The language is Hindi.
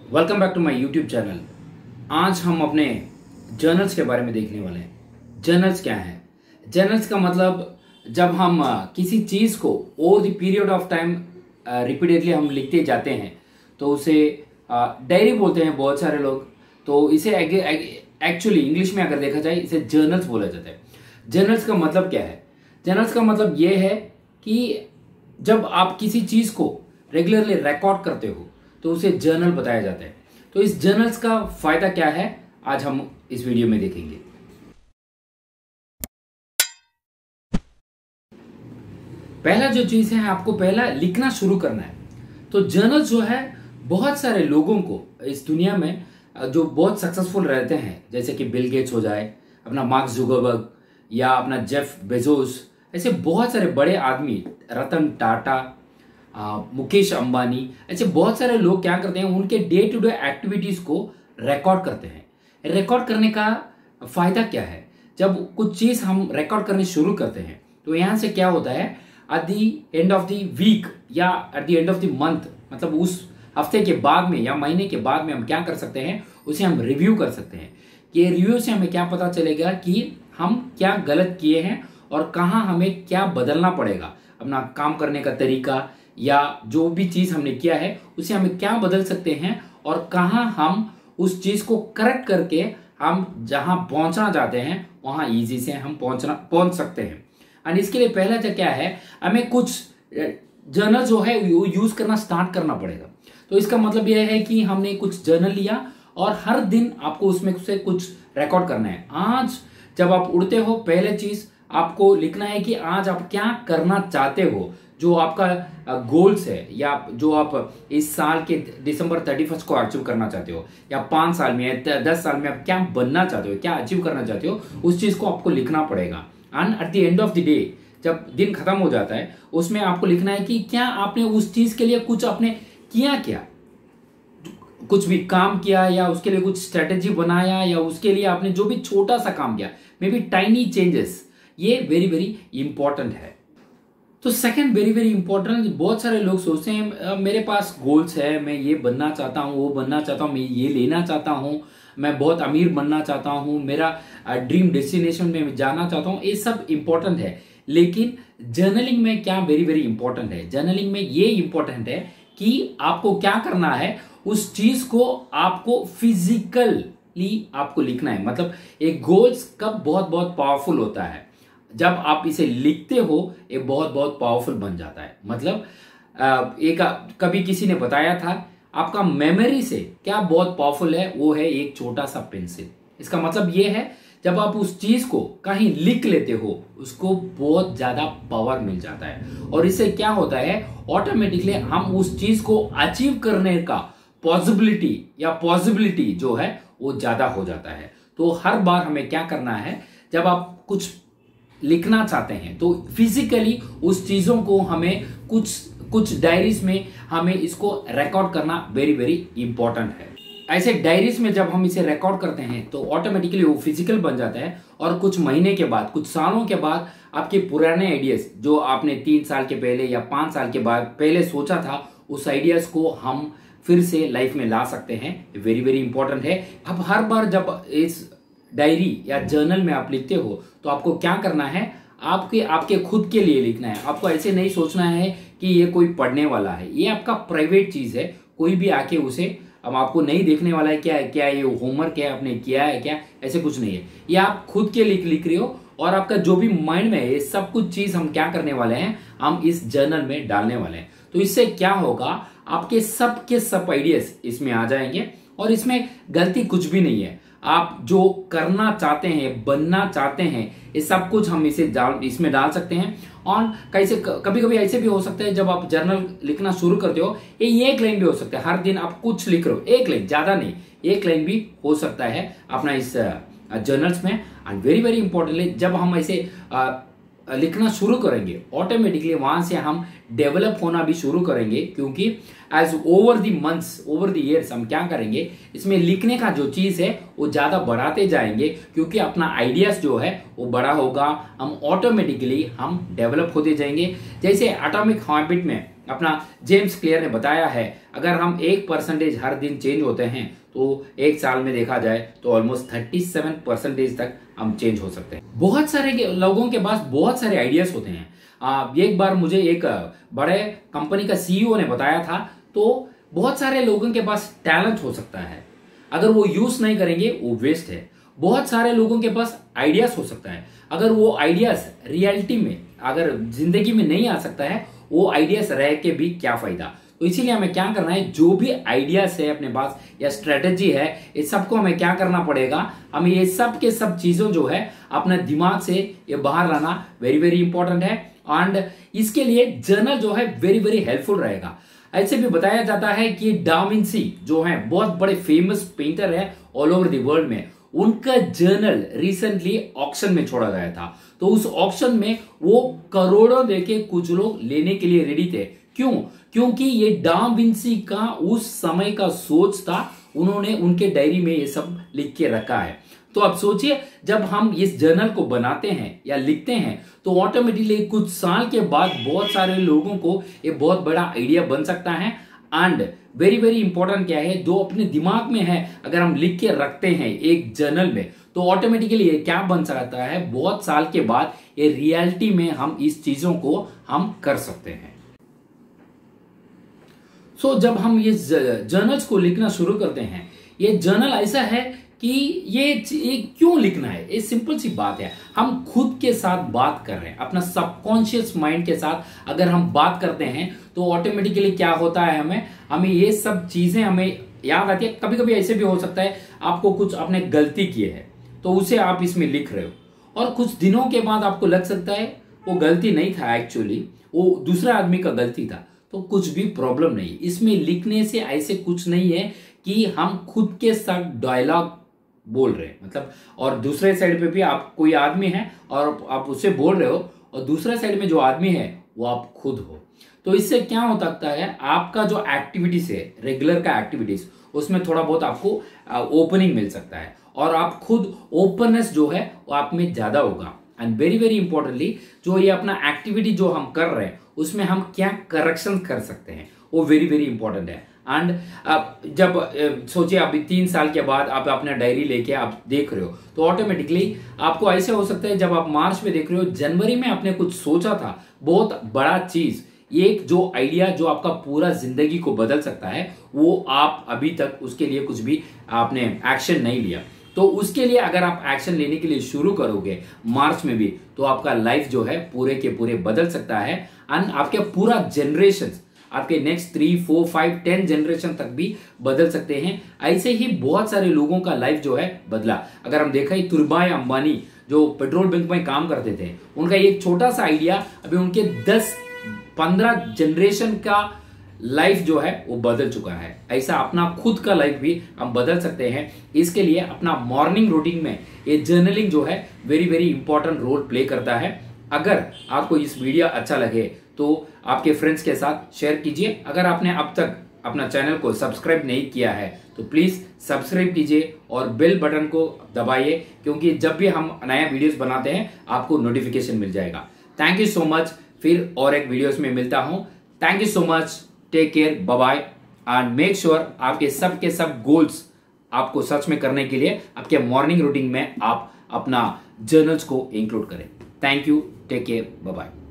Welcome back to my YouTube channel. आज हम अपने जर्नल्स के बारे में देखने वाले हैं। जर्नल्स क्या है? जर्नल्स का मतलब जब हम किसी चीज को over the period of time repeatedly हम लिखते जाते हैं तो उसे डायरी बोलते हैं बहुत सारे लोग। तो इसे एक्चुअली इंग्लिश में अगर देखा जाए इसे जर्नल्स बोला जाता है। जर्नल्स का मतलब क्या है? जर्नल्स का मतलब यह है कि जब आप किसी चीज को रेगुलरली रिकॉर्ड करते हो तो उसे जर्नल बताया जाता है। तो इस जर्नल्स का फायदा क्या है आज हम इस वीडियो में देखेंगे। पहला जो चीज है, आपको पहला लिखना शुरू करना है। तो जर्नल जो है बहुत सारे लोगों को इस दुनिया में जो बहुत सक्सेसफुल रहते हैं, जैसे कि बिल गेट्स हो जाए, अपना मार्क जुकरबर्ग या अपना जेफ बेजोस, ऐसे बहुत सारे बड़े आदमी, रतन टाटा, मुकेश अंबानी, ऐसे बहुत सारे लोग क्या करते हैं, उनके डे टू डे एक्टिविटीज को रिकॉर्ड करते हैं। रिकॉर्ड करने का फायदा क्या है? जब कुछ चीज हम रिकॉर्ड करनी शुरू करते हैं तो यहां से क्या होता है, at the end of the week या at the end of the month, मतलब उस हफ्ते के बाद में या महीने के बाद में हम क्या कर सकते हैं, उसे हम रिव्यू कर सकते हैं। ये रिव्यू से हमें क्या पता चलेगा कि हम क्या गलत किए हैं और कहाँ हमें क्या बदलना पड़ेगा, अपना काम करने का तरीका या जो भी चीज हमने किया है उसे हमें क्या बदल सकते हैं और कहाँ हम उस चीज को करेक्ट करके हम जहां पहुंचना चाहते हैं वहां इजी से हम पहुंच सकते हैं। और इसके लिए पहला तो क्या है, हमें कुछ जर्नल जो है वो यूज करना स्टार्ट करना पड़ेगा। तो इसका मतलब यह है कि हमने कुछ जर्नल लिया और हर दिन आपको उसमें से कुछ रिकॉर्ड करना है। आज जब आप उठते हो, पहले चीज आपको लिखना है कि आज आप क्या करना चाहते हो, जो आपका गोल्स है या जो आप इस साल के दिसंबर 31 को अचीव करना चाहते हो, या 5 साल में या 10 साल में आप क्या बनना चाहते हो, क्या अचीव करना चाहते हो, उस चीज को आपको लिखना पड़ेगा। And eight the end of the day, जब दिन खत्म हो जाता है, उसमें आपको लिखना है कि क्या आपने उस चीज के लिए कुछ आपने किया, कुछ भी काम किया या उसके लिए कुछ स्ट्रेटेजी बनाया या उसके लिए आपने जो भी छोटा सा काम किया, मे बी टाइनी चेंजेस। ये वेरी वेरी इंपॉर्टेंट है। तो सेकंड वेरी वेरी इंपॉर्टेंट, बहुत सारे लोग सोचते हैं मेरे पास गोल्स है, मैं ये बनना चाहता हूँ, वो बनना चाहता हूँ, मैं ये लेना चाहता हूँ, मैं बहुत अमीर बनना चाहता हूँ, मेरा ड्रीम डेस्टिनेशन में जाना चाहता हूँ। ये सब इंपॉर्टेंट है, लेकिन जर्नलिंग में क्या वेरी वेरी इंपॉर्टेंट है, जर्नलिंग में ये इंपॉर्टेंट है कि आपको क्या करना है, उस चीज को आपको फिजिकली आपको लिखना है। मतलब एक गोल्स कब बहुत बहुत पावरफुल होता है, जब आप इसे लिखते हो ये बहुत बहुत पावरफुल बन जाता है। मतलब एक कभी किसी ने बताया था, आपका मेमोरी से क्या बहुत पावरफुल है, वो है एक छोटा सा पेंसिल। इसका मतलब ये है, जब आप उस चीज को कहीं लिख लेते हो उसको बहुत ज्यादा पावर मिल जाता है और इससे क्या होता है, ऑटोमेटिकली हम उस चीज को अचीव करने का पॉसिबिलिटी जो है वो ज्यादा हो जाता है। तो हर बार हमें क्या करना है, जब आप कुछ लिखना चाहते हैं तो फिजिकली उस चीजों को हमें कुछ डायरीज में हमें इसको रिकॉर्ड करना वेरी वेरी इंपॉर्टेंट है। ऐसे डायरीज में जब हम इसे रिकॉर्ड करते हैं तो ऑटोमेटिकली वो फिजिकल बन जाता है और कुछ महीने के बाद, कुछ सालों के बाद आपके पुराने आइडियाज जो आपने 3 साल के पहले या 5 साल के बाद पहले सोचा था, उस आइडियाज को हम फिर से लाइफ में ला सकते हैं। वेरी वेरी इंपॉर्टेंट है। अब हर बार जब इस डायरी या जर्नल में आप लिखते हो तो आपको क्या करना है, आपके खुद के लिए लिखना है। आपको ऐसे नहीं सोचना है कि ये कोई पढ़ने वाला है, ये आपका प्राइवेट चीज है, कोई भी आके उसे अब आपको नहीं देखने वाला है क्या ये होमवर्क है, आपने किया है क्या, ऐसे कुछ नहीं है। ये आप खुद के लिए लिख रहे हो और आपका जो भी माइंड में है ये सब कुछ चीज हम क्या करने वाले हैं, हम इस जर्नल में डालने वाले हैं। तो इससे क्या होगा, आपके सब के सब आइडियाज इसमें आ जाएंगे और इसमें गलती कुछ भी नहीं है। आप जो करना चाहते हैं, बनना चाहते हैं, ये सब कुछ हम इसमें डाल सकते हैं। और कैसे कभी कभी ऐसे भी हो सकता है, जब आप जर्नल लिखना शुरू करते हो, ये एक लाइन भी हो सकता है, हर दिन आप कुछ लिख रहे हो, एक लाइन, ज्यादा नहीं, एक लाइन भी हो सकता है अपना इस जर्नल्स में। एंड वेरी वेरी इंपॉर्टेंटली, जब हम ऐसे लिखना शुरू करेंगे ऑटोमेटिकली वहां से हम डेवलप होना भी शुरू करेंगे, क्योंकि as over the months, over the years हम क्या करेंगे, इसमें लिखने का जो चीज है वो ज्यादा बढ़ाते जाएंगे, क्योंकि अपना आइडियाज जो है वो बड़ा होगा, हम ऑटोमेटिकली हम डेवलप होते जाएंगे। जैसे एटॉमिक हैबिट में अपना जेम्स क्लियर ने बताया है, अगर हम 1% हर दिन चेंज होते हैं तो एक साल में देखा जाए तो ऑलमोस्ट 37% तक हम चेंज हो सकते हैं। बहुत सारे लोगों के पास बहुत सारे आइडियाज होते हैं। एक बार मुझे एक बड़े कंपनी का सीईओ ने बताया था, तो बहुत सारे लोगों के पास टैलेंट हो सकता है, अगर वो यूज नहीं करेंगे वो वेस्ट है। बहुत सारे लोगों के पास आइडियाज हो सकता है, अगर वो आइडियाज रियलिटी में अगर जिंदगी में नहीं आ सकता है, वो आइडियाज रह के भी क्या फायदा। तो इसीलिए हमें क्या करना है, जो भी आइडियाज है अपने पास या स्ट्रेटेजी है, इस सबको हमें क्या करना पड़ेगा, हमें ये सब के सब चीजों जो है अपने दिमाग से ये बाहर लाना वेरी वेरी इंपॉर्टेंट है। एंड इसके लिए जर्नल जो है वेरी वेरी हेल्पफुल रहेगा। ऐसे भी बताया जाता है कि डा विंसी जो है बहुत बड़े फेमस पेंटर है ऑल ओवर द वर्ल्ड में, उनका जर्नल रिसेंटली ऑक्शन में छोड़ा गया था। तो उस ऑक्शन में वो करोड़ों देके कुछ लोग लेने के लिए रेडी थे। क्यों? क्योंकि ये डा विंसी का उस समय का सोच था, उन्होंने उनके डायरी में ये सब लिख के रखा है। तो अब सोचिए, जब हम इस जर्नल को बनाते हैं या लिखते हैं तो ऑटोमेटिकली कुछ साल के बाद बहुत सारे लोगों को ये बहुत बड़ा आइडिया बन सकता है। एंड वेरी वेरी इंपॉर्टेंट क्या है, जो अपने दिमाग में है अगर हम लिख के रखते हैं एक जर्नल में, तो ऑटोमेटिकली ये क्या बन सकता है, बहुत साल के बाद ये रियलिटी में हम इस चीजों को हम कर सकते हैं। सो जब हम ये जर्नल्स को लिखना शुरू करते हैं, ये जर्नल ऐसा है कि ये क्यों लिखना है, ये सिंपल सी बात है, हम खुद के साथ बात कर रहे हैं, अपना सबकॉन्शियस माइंड के साथ अगर हम बात करते हैं तो ऑटोमेटिकली क्या होता है, हमें ये सब चीजें हमें याद आती है। कभी कभी ऐसे भी हो सकता है आपको कुछ आपने गलती की है तो उसे आप इसमें लिख रहे हो और कुछ दिनों के बाद आपको लग सकता है वो गलती नहीं था, एक्चुअली वो दूसरा आदमी का गलती था, तो कुछ भी प्रॉब्लम नहीं। इसमें लिखने से ऐसे कुछ नहीं है कि हम खुद के साथ डायलॉग बोल रहे हैं, मतलब, और दूसरे साइड पे भी आप कोई आदमी है और आप उससे बोल रहे हो और दूसरे साइड में जो आदमी है वो आप खुद हो। तो इससे क्या हो सकता है, आपका जो एक्टिविटीज है रेगुलर का एक्टिविटीज, उसमें थोड़ा बहुत आपको ओपनिंग मिल सकता है और आप खुद ओपननेस जो है वो आप में ज्यादा होगा। एंड वेरी वेरी इंपॉर्टेंटली, जो ये अपना एक्टिविटी जो हम कर रहे हैं उसमें हम क्या करेक्शन कर सकते हैं, वो वेरी वेरी इंपॉर्टेंट है। एंड जब सोचिए अभी 3 साल के बाद आप अपना डायरी लेके आप देख रहे हो तो ऑटोमेटिकली आपको ऐसे हो सकता है, जब आप मार्च में देख रहे हो, जनवरी में आपने कुछ सोचा था बहुत बड़ा चीज, एक जो आइडिया जो आपका पूरा जिंदगी को बदल सकता है, वो आप अभी तक उसके लिए कुछ भी आपने एक्शन नहीं लिया। तो उसके लिए अगर आप एक्शन लेने के लिए शुरू करोगे मार्च में भी, तो आपका लाइफ जो है पूरे के पूरे बदल सकता है। एंड आपके पूरा जनरेशन, आपके नेक्स्ट 3, 4, 5, 10 जनरेशन तक भी बदल सकते हैं। ऐसे ही बहुत सारे लोगों का लाइफ जो है बदला। अगर हम देखा, धीरूभाई अंबानी जो पेट्रोल पंप में काम करते थे, उनका एक छोटा सा आइडिया अभी उनके 10-15 जनरेशन का लाइफ जो है वो बदल चुका है। ऐसा अपना खुद का लाइफ भी हम बदल सकते हैं। इसके लिए अपना मॉर्निंग रूटीन में ये जर्नलिंग जो है very very important role play करता है। अगर आपको इस वीडियो अच्छा लगे तो आपके फ्रेंड्स के साथ शेयर कीजिए। अगर आपने अब तक अपना चैनल को सब्सक्राइब नहीं किया है तो प्लीज सब्सक्राइब कीजिए और बेल बटन को दबाइए, क्योंकि जब भी हम नया वीडियोस बनाते हैं आपको नोटिफिकेशन मिल जाएगा। थैंक यू सो मच, फिर और एक वीडियोस में मिलता हूं। Thank you so much, take care, bye bye, and make sure आपके सब के सब गोल्स आपको सच में करने के लिए आपके मॉर्निंग रूटीन में आप अपना जर्नल्स को इंक्लूड करें। Thank you, take care, bye bye.